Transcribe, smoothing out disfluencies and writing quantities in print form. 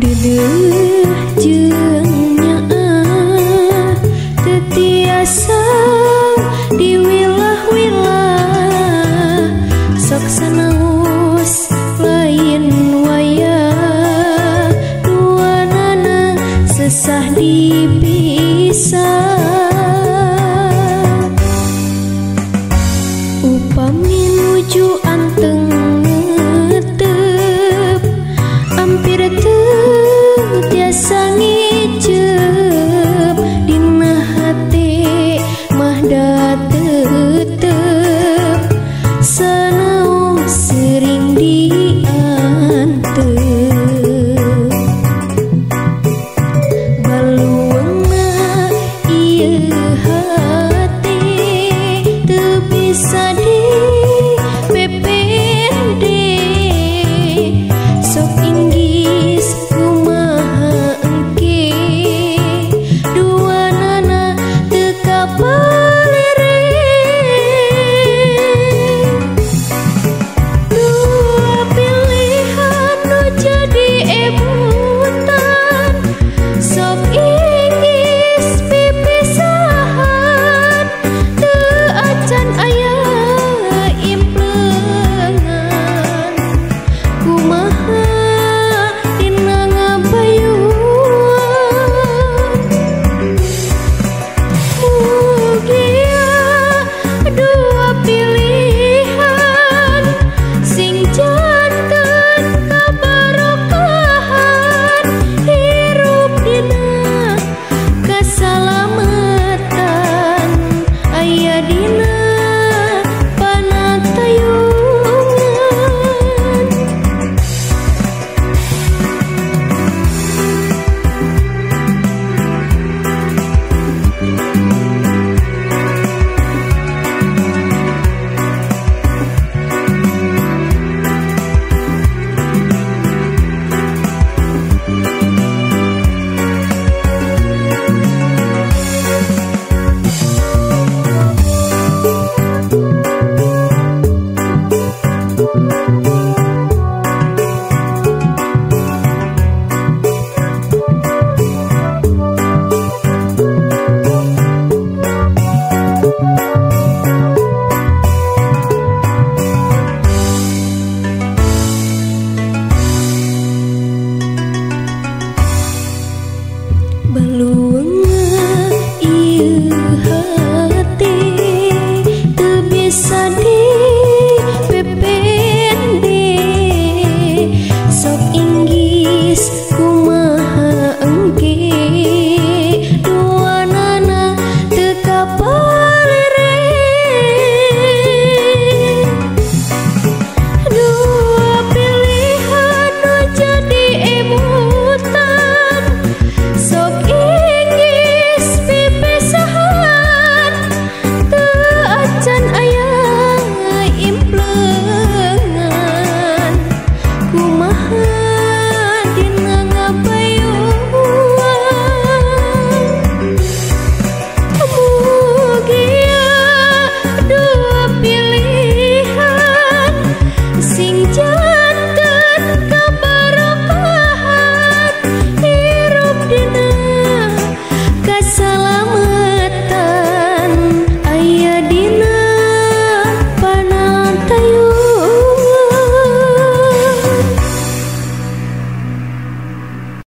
Dedeuh jeung nyaah teu tiasa diwilah-wilah sok sanaos lain wayah duanana sesah dipisah upami nuju anteng ngetep ampir teu tiasa ngicep dina hate mah da tetep sanaos sering diantep baluangna ieu hate teu bisa dipepende sok inggis kumaha engke duanana teu kapalere dua pilihan nu jadi ebutan sok inggis pipisahan teu acan aya implengan kumaha dina ngabayuan mugia dua pilihan sing janten kabarokahan hirup dina kasalamatan aya dina panatayungan baluangna ieu hate teu bisa dipepende sok inggis kumaha engke duanana teu kapalere dua pilihan nu jadi ebutan sok inggis pipisahan teu acan aya implengan kumaha